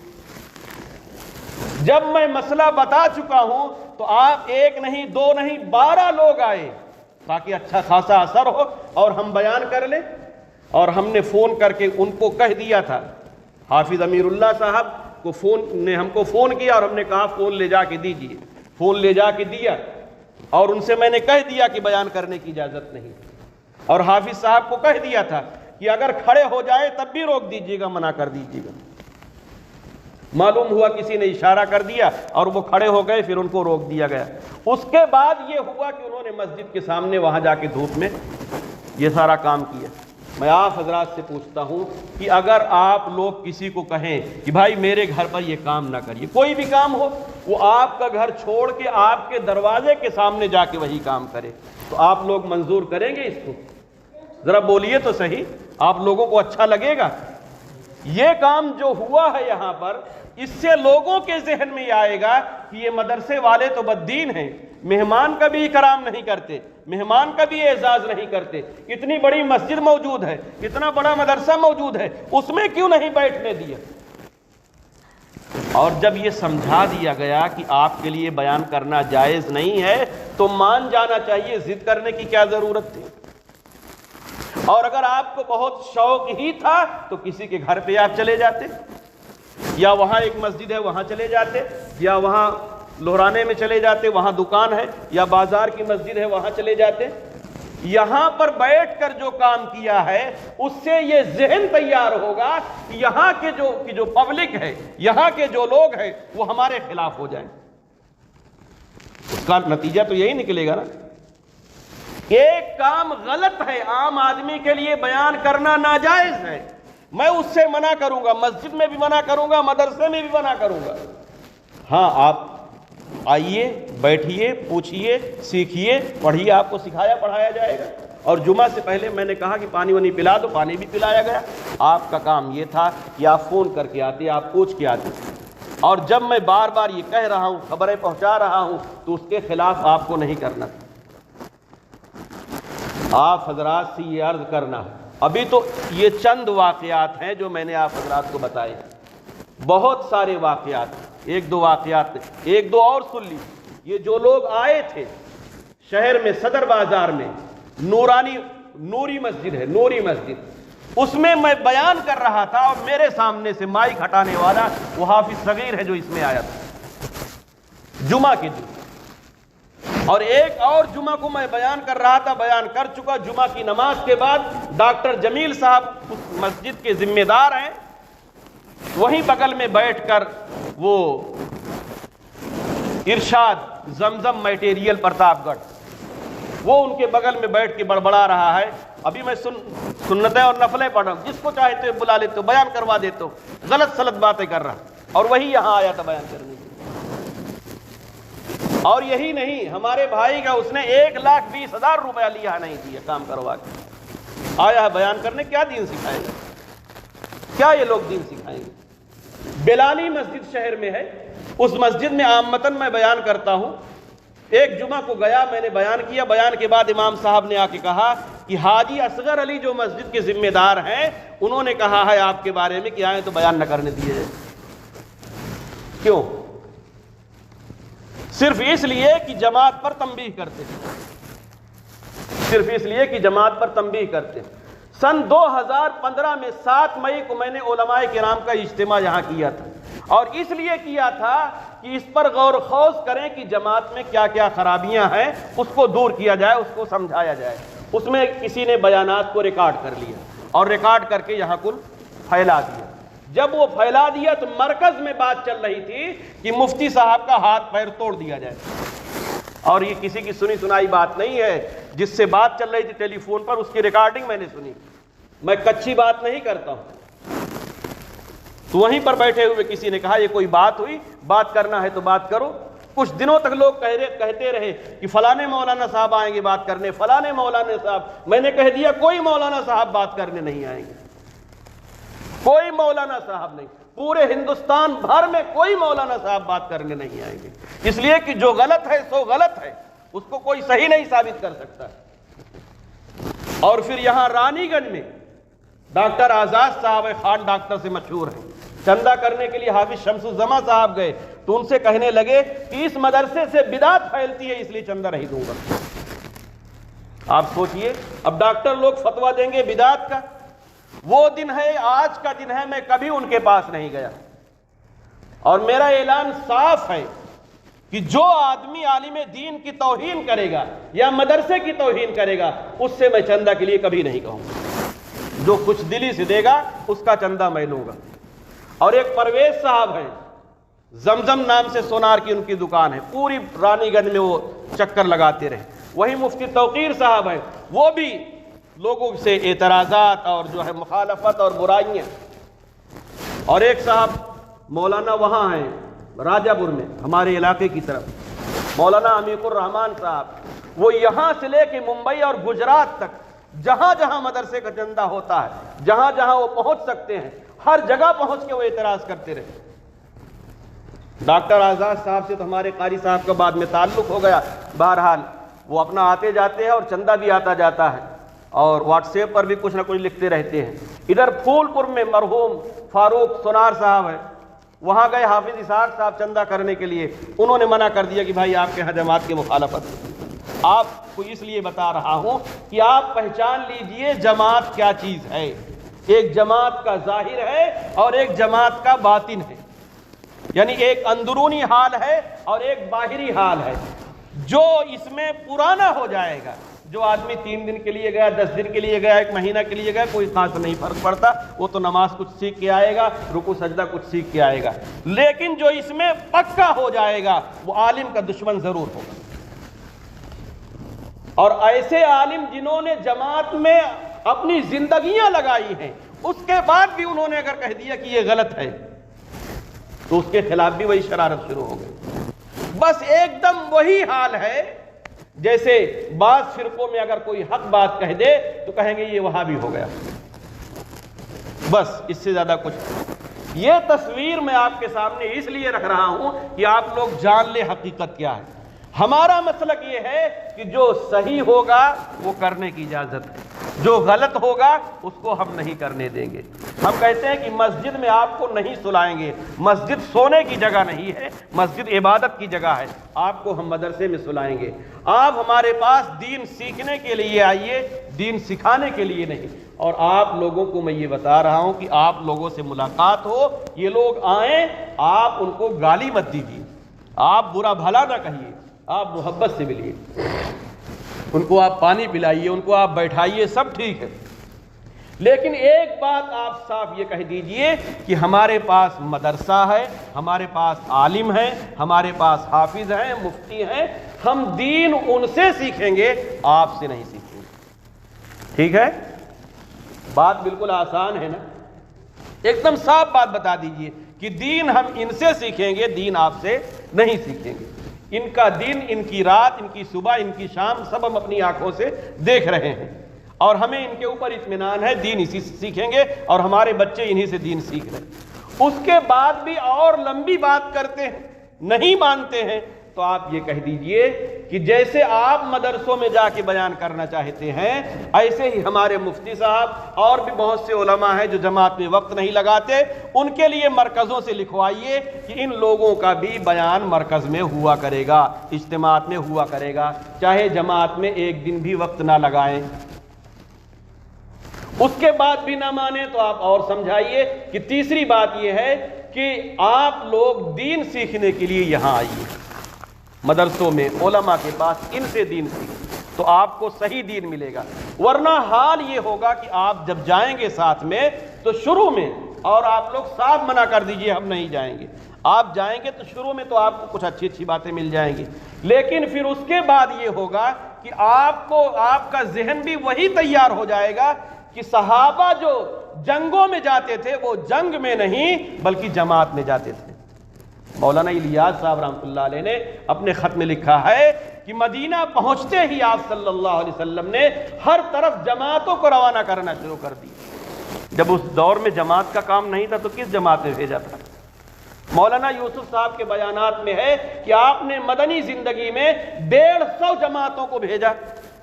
جب میں مسئلہ بتا چکا ہوں تو آپ 1 نہیں 2 نہیں 12 لوگ آئے تاکہ اچھا خاصا اثر ہو اور ہم بیان کر لیں۔ اور ہم نے فون کر کے ان کو کہہ دیا تھا، حافظ امیر اللہ صاحب کو ہم کو فون کیا اور ہم نے کہا فون لے جا کے دیجئے، فون لے جا کے دیا، اور ان سے میں نے کہہ دیا کہ بیان کرنے کی اجازت نہیں، اور حافظ صاحب کو کہہ دیا تھا کہ اگر کھڑے ہو جائے تب بھی روک دیجیے گا، منع کر دیجیے گا۔ معلوم ہوا کسی نے اشارہ کر دیا اور وہ کھڑے ہو گئے، پھر ان کو روک دیا گیا۔ اس کے بعد یہ ہوا کہ انہوں نے مسجد کے سامنے وہاں جا کے دھوپ میں یہ سارا کام کیا۔ میں آپ حضرات سے پوچھتا ہوں کہ اگر آپ لوگ کسی کو کہیں کہ بھائی میرے گھر پر یہ کام نہ کریے، کوئی بھی کام ہو، وہ آپ کا گھر چھوڑ کے آپ کے دروازے کے سامنے جا کے وہی کام کرے، تو آپ لوگ منظور کریں گے اس کو؟ ذرا بولیے تو صحیح، آپ لوگوں کو اچھا لگے گا؟ یہ کام جو ہوا ہے یہاں پر، اس سے لوگوں کے ذہن میں یہ آئے گا کہ یہ مدرسے والے تو بددین ہیں، مہمان کا بھی اکرام نہیں کرتے، مہمان کا بھی اعزاز نہیں کرتے، اتنی بڑی مسجد موجود ہے، اتنا بڑا مدرسہ موجود ہے، اس میں کیوں نہیں بیٹھنے دیا؟ اور جب یہ سمجھا دیا گیا کہ آپ کے لیے بیان کرنا جائز نہیں ہے تو مان جانا چاہیے، ضد کرنے کی کیا ضرورت تھی؟ اور اگر آپ کو بہت شوق ہی تھا تو کسی کے گھر پہ آپ چلے جاتے، یا وہاں ایک مسجد ہے وہاں چلے جاتے، یا وہاں لہرانے میں چلے جاتے، وہاں دکان ہے، یا بازار کی مسجد ہے وہاں چلے جاتے۔ یہاں پر بیٹھ کر جو کام کیا ہے اس سے یہ ذہن تیار ہوگا کہ یہاں کے جو پبلک ہے، یہاں کے جو لوگ ہیں وہ ہمارے خلاف ہو جائیں۔ اس کا نتیجہ تو یہی نکلے گا نا۔ ایک کام غلط ہے، عام آدمی کے لیے بیان کرنا ناجائز ہے، میں اس سے منع کروں گا، مسجد میں بھی منع کروں گا، مدرسے میں بھی منع کروں گا۔ ہاں آپ آئیے، بیٹھیے، پوچھیے، سیکھیے، پڑھیے، آپ کو سکھایا پڑھایا جائے گا۔ اور جمعہ سے پہلے میں نے کہا کہ پانی وانی پلا دو، پانی بھی پلایا گیا۔ آپ کا کام یہ تھا کہ آپ فون کر کے آتے، آپ پوچھ کے آتے، اور جب میں بار بار یہ کہہ رہا ہوں، خبریں پہنچا رہا ہوں، تو اس کے خلاف آپ کو نہیں کرنا۔ آپ حضرات سے یہ عرض کرنا، ابھی تو یہ چند واقعات ہیں جو میں نے آپ حضرات کو بتائے، بہت سارے واقعات، ایک دو واقعات، ایک دو اور سن لی۔ یہ جو لوگ آئے تھے شہر میں، صدر بازار میں نوری مسجد ہے، نوری مسجد، اس میں میں بیان کر رہا تھا اور میرے سامنے سے مائک ہٹانے والا وہ حافظ صغیر ہے جو اس میں آیا تھا جمعہ کے دن، اور ایک اور جمعہ کو میں بیان کر رہا تھا، بیان کر چکا۔ جمعہ کی نماز کے بعد ڈاکٹر جمیل صاحب اس مسجد کے ذمہ دار ہیں، وہیں بغل میں بیٹھ کر وہ ارشاد زمزم میٹیریل پرتاپ گڑھ، وہ ان کے بغل میں بیٹھ کے بڑبڑا رہا ہے۔ ابھی میں سنتیں اور نفلیں پڑھ رہا ہوں، جس کو چاہتے بلا لیتے ہو، بیان کروا دیتے ہو، غلط سلط باتیں کر رہا، اور وہی یہاں آیا تھا بیان کرنے کے لیے۔ اور یہی نہیں، ہمارے بھائی کا اس نے 1,20,000 روپیہ لیا نہیں دیا، کام کروا کے آیا ہے بیان کرنے۔ کیا دین سکھائے گا؟ کیا یہ لوگ دین سکھائیں گے؟ بلالی مسجد شہر میں ہے، اس مسجد میں عامتاً میں بیان کرتا ہوں۔ ایک جمعہ کو گیا، میں نے بیان کیا، بیان کے بعد امام صاحب نے آ کے کہا کہ حاجی اصغر علی جو مسجد کے ذمہ دار ہیں، انہوں نے کہا ہے آپ کے بارے میں کہ آئیں تو بیان نہ کرنے دیے جائے۔ کیوں؟ صرف اس لیے کہ جماعت پر تنبیہ کرتے ہیں، صرف اس لیے کہ جماعت پر تنبیہ کرتے ہیں۔ سن 2015 میں 7 مئی کو میں نے علماء کرام کا اجتماع یہاں کیا تھا، اور اس لیے کیا تھا کہ اس پر غور و خوض کریں کہ جماعت میں کیا کیا خرابیاں ہیں، اس کو دور کیا جائے، اس کو سمجھایا جائے۔ اس میں کسی نے بیانات کو ریکارڈ کر لیا اور ریکارڈ کر کے یہاں کل پھیلا دیا۔ جب وہ پھیلا دیا تو مرکز میں بات چل رہی تھی کہ مفتی صاحب کا ہاتھ پیر توڑ دیا جائے، اور یہ کسی کی سنی سنائی بات نہیں ہے، جس سے بات چل رہی تھی ٹیلی فون پر، اس کی ریکارڈنگ میں نے سنی۔ میں کچی بات نہیں کرتا ہوں۔ تو وہیں پر بیٹھے ہوئے کسی نے کہا یہ کوئی بات ہوئی، بات کرنا ہے تو بات کرو۔ کچھ دنوں تک لوگ کہتے رہے کہ فلانے مولانا صاحب آئیں گے بات کرنے، فلانے مولانا صاحب۔ میں نے کہہ دیا کوئی مولانا صاحب بات کرنے نہیں آئیں گے، کوئی مولانا صاحب نہیں، پورے ہندوستان بھر میں کوئی مولانا صاحب بات کرنے نہیں آئیں گے، اس لیے کہ جو غلط ہے سو غلط ہے، اس کو کوئی صحیح نہیں ثابت کر سکتا۔ اور پھر یہاں رانی گنج میں ڈاکٹر آزاد صاحب خان ڈاکٹر سے مشہور ہیں، چندہ کرنے کے لیے حافظ شمس الزما صاحب گئے تو ان سے کہنے لگے کہ اس مدرسے سے بدعت پھیلتی ہے، اس لیے چندہ نہیں دوں گا۔ آپ سوچئے، اب ڈاکٹر لوگ فتویٰ دیں گے بدعت کا۔ وہ دن ہے، آج کا دن ہے، میں کبھی ان کے پاس نہیں گیا، اور میرا اعلان صاف ہے کہ جو آدمی عالم دین کی توہین کرے گا یا مدرسے کی توہین کرے گا، اس سے میں چندہ کے لیے کبھی نہیں کہوں گا۔ جو کچھ دلی سے دے گا اس کا چندہ میں لوں گا۔ اور ایک پرویز صاحب ہیں، زمزم نام سے سونار کی ان کی دکان ہے، پوری رانی گنج میں وہ چکر لگاتے رہے۔ وہی مفتی توقیر صاحب ہیں، وہ بھی لوگوں سے اعتراضات اور جو ہے مخالفت اور برائیاں. اور ایک صاحب مولانا وہاں ہیں راجہ پور میں ہمارے علاقے کی طرف، مولانا عمیق الرحمان صاحب، وہ یہاں سے لے کے ممبئی اور گجرات تک جہاں جہاں مدرسے کا چندہ ہوتا ہے، جہاں جہاں وہ پہنچ سکتے ہیں، ہر جگہ پہنچ کے وہ اعتراض کرتے رہے. ڈاکٹر آزاد صاحب سے تو ہمارے قاری صاحب کا بعد میں تعلق ہو گیا. بہرحال وہ اپنا آتے جاتے ہیں اور چندہ بھی آتا جاتا ہے، اور واٹس ایپ پر بھی کچھ نہ کچھ لکھتے رہتے ہیں. ادھر پھول پور میں مرحوم فاروق سونار صاحب ہے، وہاں گئے حافظ اسحاق صاحب چندہ کرنے کے لیے، انہوں نے منع کر دیا کہ بھائی آپ کے یہاں جماعت کی مخالفت. آپ کو اس لیے بتا رہا ہوں کہ آپ پہچان لیجئے جماعت کیا چیز ہے. ایک جماعت کا ظاہر ہے اور ایک جماعت کا باطن ہے، یعنی ایک اندرونی حال ہے اور ایک باہری حال ہے. جو اس میں پرانا ہو جائے گا، جو آدمی 3 دن کے لیے گیا، 10 دن کے لیے گیا، 1 مہینہ کے لیے گیا، کوئی خاص نہیں فرق پڑتا، وہ تو نماز کچھ سیکھ کے آئے گا، رکوع سجدہ کچھ سیکھ کے آئے گا. لیکن جو اس میں پکا ہو جائے گا وہ عالم کا دشمن ضرور ہوگا. اور ایسے عالم جنہوں نے جماعت میں اپنی زندگیاں لگائی ہیں، اس کے بعد بھی انہوں نے اگر کہہ دیا کہ یہ غلط ہے تو اس کے خلاف بھی وہی شرارت شروع ہو گئی. بس ایک دم وہی حال ہے جیسے بعض فرقوں میں اگر کوئی حق بات کہہ دے تو کہیں گے یہ وہابی ہو گیا. بس اس سے زیادہ کچھ. یہ تصویر میں آپ کے سامنے اس لیے رکھ رہا ہوں کہ آپ لوگ جان لیں حقیقت کیا ہے. ہمارا مسلک یہ ہے کہ جو صحیح ہوگا وہ کرنے کی اجازت ہے، جو غلط ہوگا اس کو ہم نہیں کرنے دیں گے. ہم کہتے ہیں کہ مسجد میں آپ کو نہیں سلائیں گے، مسجد سونے کی جگہ نہیں ہے، مسجد عبادت کی جگہ ہے. آپ کو ہم مدرسے میں سلائیں گے. آپ ہمارے پاس دین سیکھنے کے لیے آئیے، دین سکھانے کے لیے نہیں. اور آپ لوگوں کو میں یہ بتا رہا ہوں کہ آپ لوگوں سے ملاقات ہو، یہ لوگ آئیں، آپ ان کو گالی مت دیجیے، آپ برا بھلا نہ کہیے، آپ محبت سے ملیے، ان کو آپ پانی پلائیے، ان کو آپ بیٹھائیے، سب ٹھیک ہے. لیکن ایک بات آپ صاف یہ کہہ دیجئے کہ ہمارے پاس مدرسہ ہے، ہمارے پاس عالم ہیں، ہمارے پاس حافظ ہیں، مفتی ہیں، ہم دین ان سے سیکھیں گے، آپ سے نہیں سیکھیں گے. ٹھیک ہے؟ بات بالکل آسان ہے نا. ایک دم صاف بات بتا دیجئے کہ دین ہم ان سے سیکھیں گے، دین آپ سے نہیں سیکھیں گے. ان کا دن، ان کی رات، ان کی صبح، ان کی شام سب ہم اپنی آنکھوں سے دیکھ رہے ہیں، اور ہمیں ان کے اوپر اطمینان ہے دین اسی سے سیکھیں گے، اور ہمارے بچے انہی سے دین سیکھ رہے ہیں. اس کے بعد بھی اور لمبی بات کرتے ہیں، نہیں مانتے ہیں، تو آپ یہ کہہ دیجئے کہ جیسے آپ مدرسوں میں جا کے بیان کرنا چاہتے ہیں، ایسے ہی ہمارے مفتی صاحب اور بھی بہت سے علماء ہیں جو جماعت میں وقت نہیں لگاتے، ان کے لیے مرکزوں سے لکھوائیے کہ ان لوگوں کا بھی بیان مرکز میں ہوا کرے گا، اجتماعات میں ہوا کرے گا، چاہے جماعت میں ایک دن بھی وقت نہ لگائیں. اس کے بعد بھی نہ مانے تو آپ اور سمجھائیے کہ تیسری بات یہ ہے کہ آپ لوگ دین سیکھنے کے لیے یہاں آئیے، مدرسوں میں علماء کے پاس، ان سے دین سیکھیں تو آپ کو صحیح دین ملے گا. ورنہ حال یہ ہوگا کہ آپ جب جائیں گے ساتھ میں تو شروع میں، اور آپ لوگ صاف منع کر دیجئے ہم نہیں جائیں گے. آپ جائیں گے تو شروع میں تو آپ کو کچھ اچھی اچھی باتیں مل جائیں گی، لیکن پھر اس کے بعد یہ ہوگا کہ آپ کا ذہن بھی وہی تیار ہو جائے گا کہ صحابہ جو جنگوں میں جاتے تھے وہ جنگ میں نہیں بلکہ جماعت میں جاتے تھے. مولانا الیاس صاحب رحمۃ اللہ علیہ نے اپنے خط میں لکھا ہے کہ مدینہ پہنچتے ہی آپ صلی اللہ علیہ وسلم نے ہر طرف جماعتوں کو روانہ کرنا شروع کر دی. جب اس دور میں جماعت کا کام نہیں تھا تو کس جماعت میں بھیجا تھا؟ مولانا یوسف صاحب کے بیانات میں ہے کہ آپ نے مدنی زندگی میں 150 جماعتوں کو بھیجا.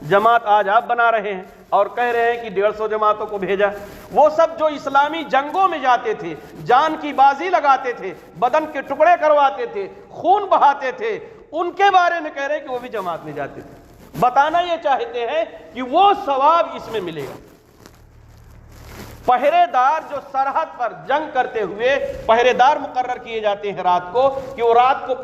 جماعت آج آپ بنا رہے ہیں اور کہہ رہے ہیں کہ 150 جماعتوں کو بھیجا. وہ سب جو اسلامی جنگوں میں جاتے تھے، جان کی بازی لگاتے تھے، بدن کے ٹکڑے کرواتے تھے، خون بہاتے تھے، ان کے بارے میں کہہ رہے ہیں کہ وہ بھی جماعت میں جاتے تھے. بتانا یہ چاہتے ہیں کہ وہ ثواب اس میں ملے گا. پہرے دار جو سرحد پر جنگ کرتے ہوئے پہرے دار مقرر کیے جاتے ہیں رات کو، کہ وہ رات کو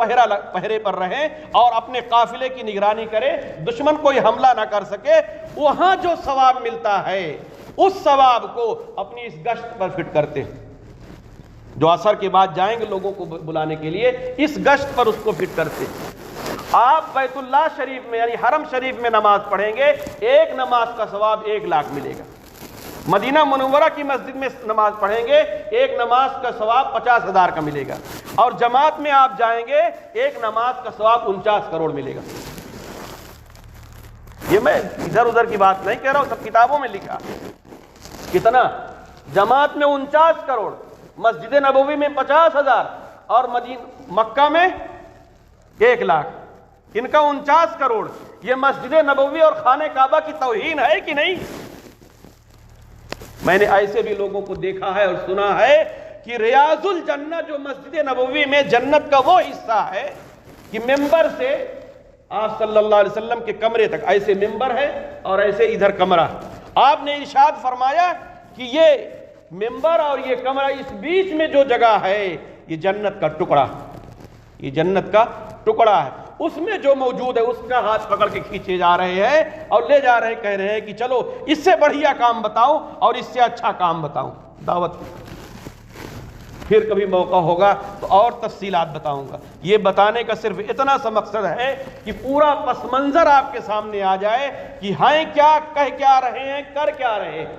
پہرے پر رہیں اور اپنے قافلے کی نگرانی کرے، دشمن کوئی حملہ نہ کر سکے، وہاں جو ثواب ملتا ہے اس ثواب کو اپنی اس گشت پر فٹ کرتے ہیں. جو عصر کے بعد جائیں گے لوگوں کو بلانے کے لیے، اس گشت پر اس کو فٹ کرتے ہیں. آپ بیت اللہ شریف میں یعنی حرم شریف میں نماز پڑھیں گے، ایک نماز کا ثواب 1 لاکھ ملے گا۔ مدینہ منورہ کی مسجد میں نماز پڑھیں گے، ایک نماز کا ثواب 50,000 کا ملے گا، اور جماعت میں آپ جائیں گے ایک نماز کا ثواب 49 کروڑ ملے گا۔ یہ میں ادھر ادھر کی بات نہیں کہہ رہا ہوں، سب کتابوں میں لکھا۔ کتنا؟ جماعت میں 49 کروڑ، مسجد نبوی میں 50,000 اور مکہ میں 1 لاکھ، ان کا 49 کروڑ۔ یہ مسجد نبوی اور خانہ کعبہ کی توہین ہے کہ نہیں؟ میں نے ایسے بھی لوگوں کو دیکھا ہے اور سنا ہے کہ ریاض الجنہ جو مسجد نبوی میں جنت کا وہ حصہ ہے کہ ممبر سے آپ صلی اللہ علیہ وسلم کے کمرے تک ایسے ممبر ہے اور ایسے ادھر کمرہ، آپ نے ارشاد فرمایا کہ یہ ممبر اور یہ کمرہ، اس بیچ میں جو جگہ ہے یہ جنت کا ٹکڑا، یہ جنت کا ٹکڑا ہے، اس میں جو موجود ہے اس کا ہاتھ پکڑ کے کھینچے جا رہے ہیں اور لے جا رہے ہیں، کہہ رہے ہیں کہ چلو اس سے بڑھیا کام بتاؤ اور اس سے اچھا کام بتاؤ، دعوت۔ پھر کبھی موقع ہوگا تو اور تفصیلات بتاؤں گا۔ یہ بتانے کا صرف اتنا سا مقصد ہے کہ پورا پس منظر آپ کے سامنے آ جائے کہ ہیں کیا، کہہ کیا رہے ہیں، کر کیا رہے ہیں۔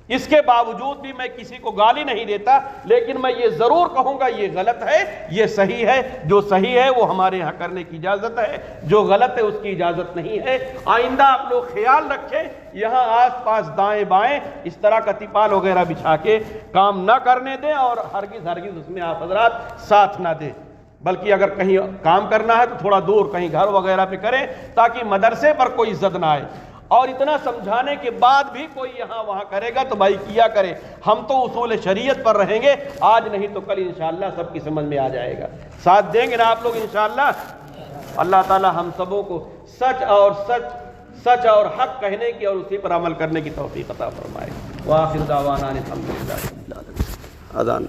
اس کے باوجود بھی میں کسی کو گالی نہیں دیتا، لیکن میں یہ ضرور کہوں گا یہ غلط ہے، یہ صحیح ہے، جو صحیح ہے وہ ہمارے یہاں کرنے کی اجازت ہے، جو غلط ہے اس کی اجازت نہیں ہے۔ آئندہ آپ لوگ خیال رکھیں، یہاں آس پاس دائیں بائیں اس طرح کا ترپال وغیرہ بچھا کے کام نہ کرنے دیں، اور ہرگز اس میں آپ حضرات ساتھ نہ دیں، بلکہ اگر کہیں کام کرنا ہے تو تھوڑا دور کہیں گھر وغیرہ پہ کریں تاکہ مدرسے پر کوئی زد نہ آئے۔ اور اتنا سمجھانے کے بعد بھی کوئی یہاں وہاں کرے گا تو بھائی کیا کرے، ہم تو اصول شریعت پر رہیں گے، آج نہیں تو کل انشاءاللہ سب کی سمجھ میں آ جائے گا۔ ساتھ دیں گے نا آپ لوگ انشاءاللہ؟ اللہ تعالی ہم سبوں کو سچ اور حق کہنے کی اور اسی پر عمل کرنے کی توفیق عطا فرمائے۔ وآخر دعوانا الحمدللہ رب العالمین۔ اذان